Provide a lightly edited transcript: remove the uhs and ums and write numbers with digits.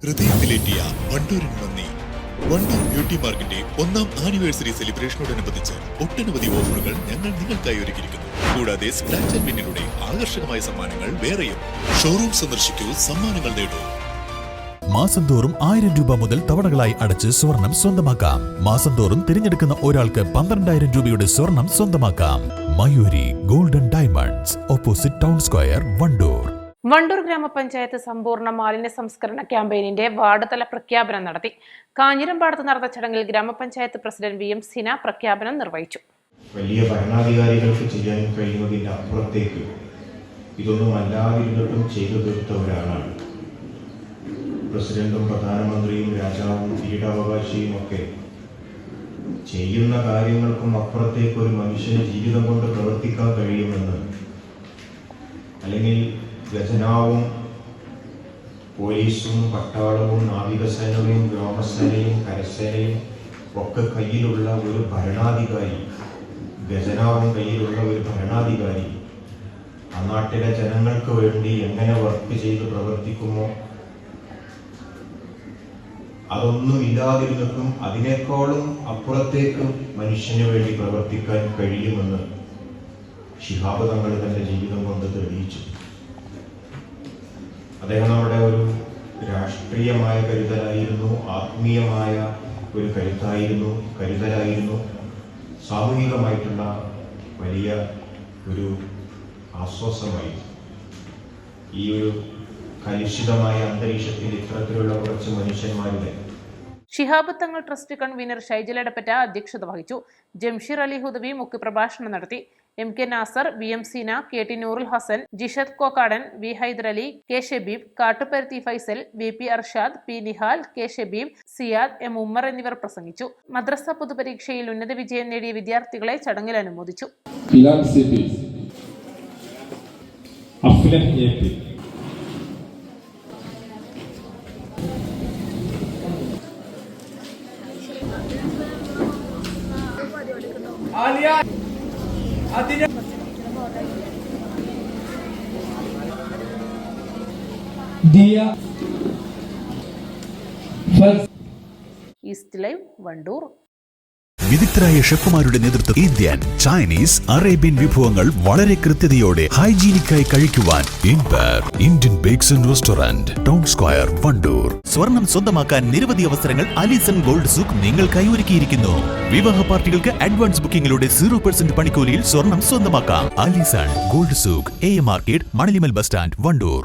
ഹൃദയത്തിലേറ്റിയ വണ്ടൂരിന് നന്ദി. വണ്ടൂർ ബ്യൂട്ടി മാർക്കിന്റെ 1ാം ആനിവേഴ്സറി സെലിബ്രേഷനോടനുബന്ധിച്ച് ഒട്ടനവധി ഓഫറുകൾ ഞങ്ങൾ നിങ്ങൾക്കായി ഒരുക്കിയിരിക്കുന്നു. കൂടാതെ സ്ക്രാച്ച് ആൻഡ് വിന്നിലൂടെ ആകർഷകമായ സമ്മാനങ്ങൾ വേറെയും. ഷോറൂം സന്ദർശിക്കൂ, സമ്മാനങ്ങൾ നേടൂ. മാസം തോറും 1000 രൂപ മുതൽ തവണകളായി അടച്ച് സ്വർണം സ്വന്തമാക്കാം. മാസം തോറും തിരഞ്ഞെടുക്കുന്ന ഒരാൾക്ക് 12,000 രൂപയുടെ സ്വർണം സ്വന്തമാക്കാം. Mayuri golden diamonds, opposite town square, Wandoor. Wandoor ഗ്രാമപഞ്ചായത്ത് സമ്പൂർണ്ണ മാലിന്യ സംസ്കരണ ക്യാമ്പയിനിന്റെ വാർഡ് തല പ്രഖ്യാപനം നടത്തി. കാഞ്ഞിരമ്പാടത്ത് നടന്ന ചടങ്ങിൽ ഗ്രാമപഞ്ചായത്ത് പ്രസിഡന്റ് VM സിന പ്രഖ്യാപനം നിർവഹിച്ചു. വലിയ ഭരണാധികാരികൾക്ക് ചെയ്യാൻ കഴിയുന്നതിന്റെ അപ്പുറത്തേക്ക് ഇതൊന്നും അല്ലാതിരുന്നിട്ടും ചെയ്തു തീർത്തവരാണ് പ്രസിഡന്റും പ്രധാനമന്ത്രിയും രാജാവും കിരീടാവകാശിയും ഒക്കെ. ചെയ്യുന്ന കാര്യങ്ങൾക്കും അപ്പുറത്തേക്ക് ഒരു മനുഷ്യന് ജീവിതം കൊണ്ട് പ്രവർത്തിക്കാൻ കഴിയുമെന്ന്, അല്ലെങ്കിൽ ഖജനാവും പോലീസും പട്ടാളവും നാവികസേനയും വ്യോമസേനയും കരസേനയും ഒക്കെ കയ്യിലുള്ള ഒരു ഭരണാധികാരി, ഖജനാവും കയ്യിലുള്ള ഒരു ഭരണാധികാരി ആ നാട്ടിലെ ജനങ്ങൾക്ക് വേണ്ടി എങ്ങനെ വർക്ക് ചെയ്ത് പ്രവർത്തിക്കുമോ അതൊന്നും ഇല്ലാതിരുന്നിട്ടും അതിനേക്കാളും അപ്പുറത്തേക്ക് മനുഷ്യന് വേണ്ടി പ്രവർത്തിക്കാൻ കഴിയുമെന്ന് ശിഹാബ് തങ്ങൾ തന്റെ ജീവിതം കൊണ്ട് തെളിയിച്ചു. അദ്ദേഹം നമ്മുടെ ഒരു രാഷ്ട്രീയമായ കരുതലായിരുന്നു, ആത്മീയമായ ഒരു കരുതലായിരുന്നു, സാമൂഹികമായിട്ടുള്ള വലിയ ഒരു ആശ്വാസമായി. ഈ ഒരു കലുഷിതമായ അന്തരീക്ഷത്തിൽ ഇത്തരത്തിലുള്ള കുറച്ച് മനുഷ്യന്മാരുടെ ശിഹാബ് തങ്ങൾ ട്രസ്റ്റ് കൺവീനർ ഷൈജൽ എടപ്പറ്റ അധ്യക്ഷത വഹിച്ചു. ജംഷീർ അലി ഹുദവി മുഖ്യപ്രഭാഷണം നടത്തി. MK Nasar, VM സിന, KT Noorul Hasan, ജിഷദ് Kokkadan, V Hyder Ali, K Shabeeb, കാട്ടുപരുത്തി Faisal, VP Arshad, P Nihal, K Shabeeb, Siyad, M Ummer എന്നിവർ പ്രസംഗിച്ചു. മദ്രസ പൊതുപരീക്ഷയിൽ ഉന്നത വിജയം നേടിയ വിദ്യാർത്ഥികളെ ചടങ്ങിൽ അനുമോദിച്ചു. East live, Wandoor. വിദഗ്ധരായ ഷെഫുമാരുടെ നേതൃത്വം ഇന്ത്യൻ, ചൈനീസ്, അറേബ്യൻ വിഭവങ്ങൾ വളരെ കൃത്യതയോടെ ഹൈജീനിക്കായി കഴിക്കുവാൻ Indian bakes and restaurant, town square, Wandoor. സ്വർണം സ്വന്തമാക്കാൻ നിരവധി അവസരങ്ങൾ അലിസൺ ഗോൾഡ് സൂക്ക് നിങ്ങൾക്കായി ഒരുക്കിയിരിക്കുന്നു. വിവാഹ പാർട്ടികൾക്ക് അഡ്വാൻസ് ബുക്കിംഗിലൂടെ 0% പണിക്കൂലിയിൽ സ്വർണം സ്വന്തമാക്കാം. Alison gold souk, AM market, Manalimal bus stand, Wandoor.